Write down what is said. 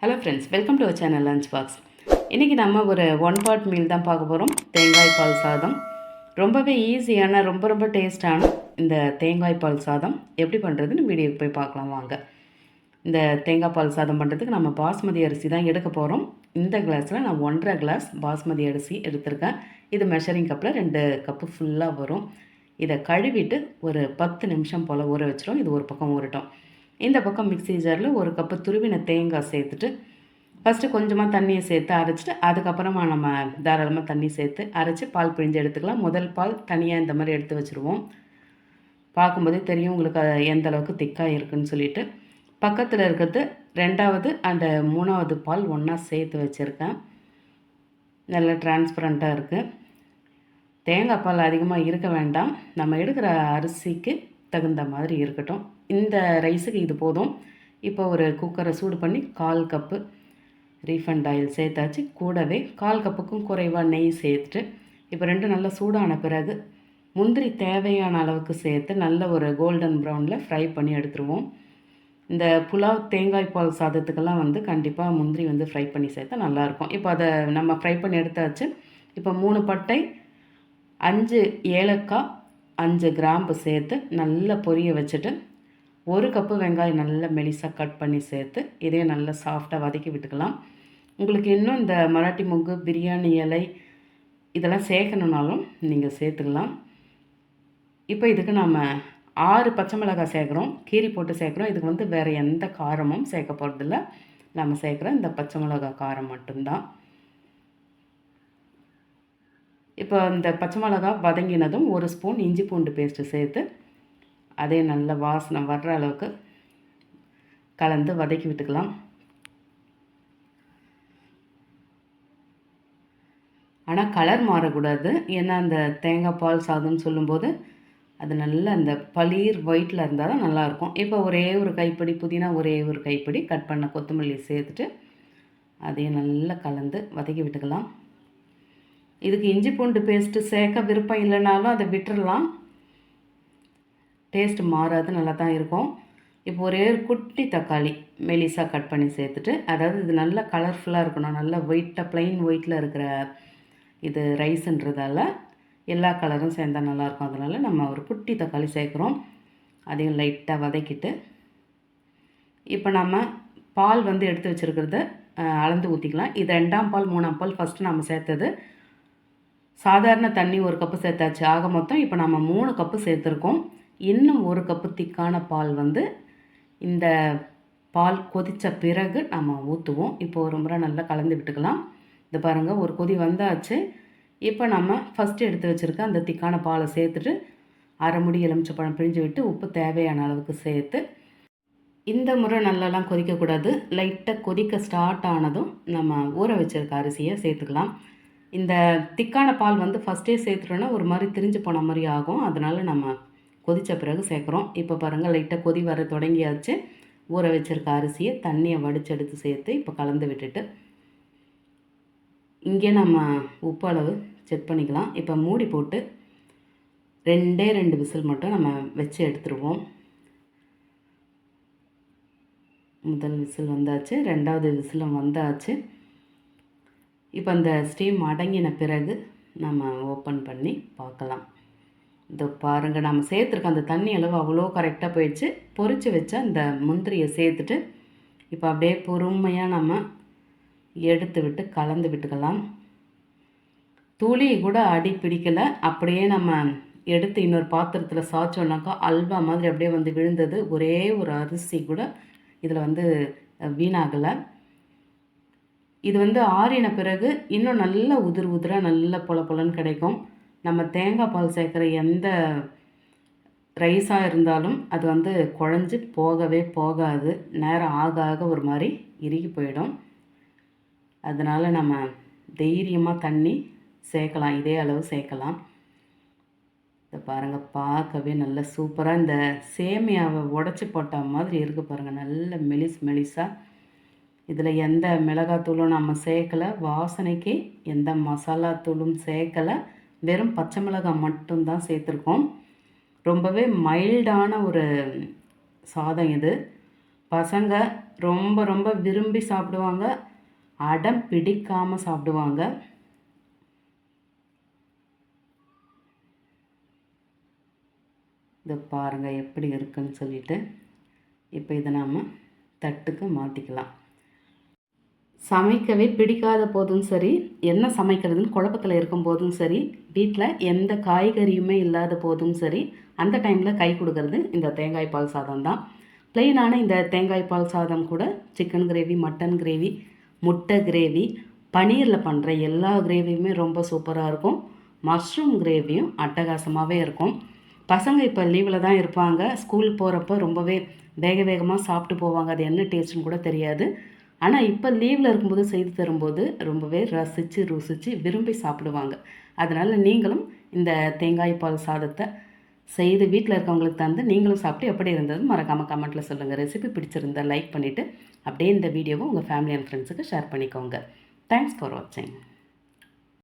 Hello friends, welcome to our channel lunch box. இன்றைக்கி நம்ம ஒரு ஒன் பார்ட் மீல் தான் பார்க்க போகிறோம். தேங்காய் பால் சாதம். ரொம்பவே ஈஸியான ரொம்ப டேஸ்டான இந்த தேங்காய் பால் சாதம் எப்படி பண்ணுறதுன்னு வீடியோக்கு போய் பார்க்கலாம் வாங்க. இந்த தேங்காய் பால் சாதம் பண்ணுறதுக்கு நம்ம பாஸ்மதி அரிசி தான் எடுக்க போகிறோம். இந்த கிளாஸில் நான் 1.5 கிளாஸ் பாஸ்மதி அரிசி எடுத்திருக்கேன். இது மெஷரிங் கப்பில் 2 கப்பு ஃபுல்லாக வரும். இதை கழுவிட்டு ஒரு 10 நிமிஷம் போல் ஊற வச்சிடும். இது ஒரு பக்கம் ஊறட்டும். இந்த பக்கம் மிக்ஸி ஜாரில் ஒரு கப்பு துருவின தேங்காய் சேர்த்துட்டு ஃபஸ்ட்டு கொஞ்சமாக தண்ணியை சேர்த்து அரைச்சிட்டு அதுக்கப்புறமா நம்ம தாராளமாக தண்ணி சேர்த்து அரைச்சி பால் பிழிஞ்சு எடுத்துக்கலாம். முதல் பால் தனியாக இந்த மாதிரி எடுத்து வச்சுருவோம். பார்க்கும்போதே தெரியும் உங்களுக்கு எந்த அளவுக்கு திக்காக இருக்குதுன்னு சொல்லிட்டு. பக்கத்தில் இருக்கிறது 2வது அந்த 3வது பால் ஒன்றா சேர்த்து வச்சுருக்கேன். நல்லா டிரான்ஸ்பரண்ட்டாக இருக்குது. தேங்காய் பால் அதிகமாக இருக்க வேண்டாம். நம்ம எடுக்கிற அரிசிக்கு தகுந்த மாதிரி இருக்கட்டும். இந்த ரைஸுக்கு இது போதும். இப்போ ஒரு குக்கரை சூடு பண்ணி 1/4 கப்பு ரீஃபண்ட் ஆயில் சேர்த்தாச்சு. கூடவே 1/4 கப்புக்கும் குறைவாக நெய் சேர்த்துட்டு இப்போ 2 நல்லா சூடான பிறகு முந்திரி தேவையான அளவுக்கு சேர்த்து நல்ல ஒரு கோல்டன் ப்ரௌனில் ஃப்ரை பண்ணி எடுத்துருவோம். இந்த புலாவ் தேங்காய் பால் சாதத்துக்கெல்லாம் கண்டிப்பாக முந்திரி ஃப்ரை பண்ணி சேர்த்தா நல்லாயிருக்கும். இப்போ அதை நம்ம ஃப்ரை பண்ணி எடுத்தாச்சு. இப்போ 3 பட்டை, 5 ஏலக்காய், 5 கிராம்பு சேர்த்து நல்லா பொரிய வச்சுட்டு 1 கப்பு வெங்காயம் நல்லா மெலிசாக கட் பண்ணி சேர்த்து இதையும் நல்லா சாஃப்டாக வதக்கி விட்டுக்கலாம். உங்களுக்கு இன்னும் இந்த மராட்டி மொக்கு, பிரியாணி இலை இதெல்லாம் சேர்க்கணுன்னாலும் நீங்கள் சேர்த்துக்கலாம். இப்போ இதுக்கு நம்ம 6 பச்சை மிளகாய் சேர்க்குறோம். கீரி போட்டு சேர்க்குறோம். இதுக்கு வேறு எந்த காரமும் சேர்க்க போகிறதில்ல. நம்ம சேர்க்குற இந்த பச்சை மிளகாய் காரம் மட்டும்தான். இப்போ இந்த பச்சை மிளகாய் வதங்கினதும் 1 ஸ்பூன் இஞ்சி பூண்டு பேஸ்ட்டு சேர்த்து அதே நல்ல வாசனை வர்ற அளவுக்கு கலந்து வதக்கி விட்டுக்கலாம். ஆனால் கலர் மாறக்கூடாது. ஏன்னா அந்த தேங்காய் பால் சாதம்னு சொல்லும்போது அது நல்லா அந்த பளீர் ஒயிட்டில் இருந்தால் தான் நல்லாயிருக்கும். இப்போ ஒரே ஒரு கைப்பிடி புதினா, ஒரே ஒரு கைப்பிடி கட் பண்ண கொத்தமல்லி சேர்த்துட்டு அதையும் நல்லா கலந்து வதக்கி விட்டுக்கலாம். இதுக்கு இஞ்சி பூண்டு பேஸ்ட்டு சேர்க்க விருப்பம் இல்லைனாலும் அதை விட்டுடலாம். டேஸ்ட்டு மாறாது, நல்லா தான் இருக்கும். இப்போ ஒரே ஒரு குட்டி தக்காளி மெலிசாக கட் பண்ணி சேர்த்துட்டு, அதாவது இது நல்லா கலர்ஃபுல்லாக இருக்கணும். நல்லா ஒயிட்டாக ப்ளைன் ஒயிட்டில் இருக்கிற இது ரைஸுன்றதால எல்லா கலரும் சேர்ந்தால் நல்லாயிருக்கும். அதனால் நம்ம ஒரு குட்டி தக்காளி சேர்க்குறோம். அதையும் லைட்டாக வதக்கிட்டு இப்போ நம்ம பால் எடுத்து வச்சுருக்கிறத அளந்து ஊற்றிக்கலாம். இது 2ஆம் பால் 3ஆம் பால் ஃபஸ்ட்டு நம்ம சேர்த்தது. சாதாரண தண்ணி 1 கப்பு சேர்த்தாச்சு. ஆக மொத்தம் இப்போ நம்ம 3 கப்பு சேர்த்துருக்கோம். இன்னும் 1 கப்பு திக்கான பால் இந்த பால் கொதித்த பிறகு நம்ம ஊற்றுவோம். இப்போ ஒரு முறை நல்லா கலந்து விட்டுக்கலாம். இது பாருங்கள், ஒரு கொதி வந்தாச்சு. இப்போ நம்ம ஃபஸ்ட்டு எடுத்து வச்சுருக்க அந்த திக்கான பாலை சேர்த்துட்டு அரை முடி எலுமிச்சப்பழம் பிழிஞ்சு விட்டு உப்பு தேவையான அளவுக்கு சேர்த்து இந்த முறை நல்லாலாம் கொதிக்கக்கூடாது. லைட்டாக கொதிக்க ஸ்டார்ட் ஆனதும் நம்ம ஊற வச்சுருக்க அரிசியை சேர்த்துக்கலாம். இந்த திக்கான பால் ஃபஸ்ட்டே சேர்த்துட்டோன்னா ஒரு மாதிரி திரிஞ்சு போன மாதிரி ஆகும். அதனால் நம்ம கொதித்த பிறகு சேர்க்குறோம். இப்போ பாருங்கள், லைட்டாக கொதி வர தொடங்கியாச்சு. ஊற வச்சுருக்க அரிசியை தண்ணியை வடிச்செடுத்து சேர்த்து இப்போ கலந்து விட்டுட்டு இங்கே நம்ம உப்பு அளவு செக் பண்ணிக்கலாம். இப்போ மூடி போட்டு 2 விசில் மட்டும் நம்ம வச்சு எடுத்துருவோம். முதல் விசில் வந்தாச்சு, 2வது விசிலும் வந்தாச்சு. இப்போ அந்த ஸ்டீம் அடங்கின பிறகு நம்ம ஓப்பன் பண்ணி பார்க்கலாம். இதோ பாருங்கள், நம்ம சேர்த்துருக்க அந்த தண்ணி அளவு அவ்வளோ கரெக்டாக போயிடுச்சு. பொரித்து வச்ச அந்த முந்திரியை சேர்த்துட்டு இப்போ அப்படியே பொறுமையாக நம்ம எடுத்து விட்டு கலந்து விட்டுக்கலாம். துளி கூட அடி பிடிக்கலை. அப்படியே நம்ம எடுத்து இன்னொரு பாத்திரத்தில் சாய்ச்சோன்னாக்கா அல்வா மாதிரி அப்படியே விழுந்தது. ஒரே ஒரு அரிசி கூட இதில் வீணாகலை. இது ஆறின பிறகு இன்னும் நல்ல உதிராக நல்ல பொலன்னு கிடைக்கும். நம்ம தேங்காய் பால் சேர்க்குற எந்த ரைஸாக இருந்தாலும் அது குழஞ்சி போகவே போகாது. நேரம் ஆக ஆக ஒரு மாதிரி இறுகி போயிடும். அதனால் நம்ம தைரியமாக தண்ணி சேர்க்கலாம். இதே அளவு சேர்க்கலாம். இதை பாருங்கள், பார்க்கவே நல்ல சூப்பராக இந்த சேமியாவை உடச்சி போட்ட மாதிரி இருக்குது பாருங்கள். நல்ல மெலிசாக. இதில் எந்த மிளகாத்தூளும் நம்ம சேர்க்கலை. வாசனைக்கு எந்த மசாலா தூளும் சேர்க்கலை. வெறும் பச்சை மிளகாய் மட்டும்தான் சேர்த்துருக்கோம். ரொம்பவே மைல்டான ஒரு சாதம் இது. பசங்க ரொம்ப ரொம்ப விரும்பி சாப்பிடுவாங்க, அடம் பிடிக்காமல் சாப்பிடுவாங்க. இதை பாருங்கள் எப்படி இருக்குன்னு சொல்லிட்டு. இப்போ இதை நாம் தட்டுக்கு மாற்றிக்கலாம். சமைக்கவே பிடிக்காத போதும் சரி, என்ன சமைக்கிறதுன்னு குழப்பத்தில் இருக்கும் போதும் சரி, வீட்டில் எந்த காய்கறியுமே இல்லாத போதும் சரி, அந்த டைமில் கை கொடுக்கறது இந்த தேங்காய் பால் சாதம் தான். ப்ளெயினான இந்த தேங்காய் பால் சாதம் கூட சிக்கன் கிரேவி, மட்டன் கிரேவி, முட்டை கிரேவி, பன்னீரில் பண்ணுற எல்லா கிரேவியுமே ரொம்ப சூப்பராக இருக்கும். மஷ்ரூம் கிரேவியும் அட்டகாசமாகவே இருக்கும். பசங்க இப்போ லீவில் தான் இருப்பாங்க. ஸ்கூல் போகிறப்ப ரொம்பவே வேகமாக சாப்பிட்டு போவாங்க. அது என்ன டேஸ்ட்டுன்னு கூட தெரியாது. ஆனால் இப்போ லீவில் இருக்கும்போது செய்து தரும்போது ரொம்பவே ரசித்து ருசித்து விரும்பி சாப்பிடுவாங்க. அதனால் நீங்களும் இந்த தேங்காய் பால் சாதத்தை செய்து வீட்டில் இருக்கவங்களுக்கு தந்து நீங்களும் சாப்பிட்டு எப்படி இருந்தது மறக்காமல் கமெண்ட்டில் சொல்லுங்கள். ரெசிபி பிடிச்சிருந்தால் லைக் பண்ணிவிட்டு அப்படியே இந்த வீடியோவை உங்கள் ஃபேமிலி அண்ட் ஃப்ரெண்ட்ஸுக்கு ஷேர் பண்ணிக்கோங்க. தேங்க்ஸ் ஃபார் வாட்சிங்.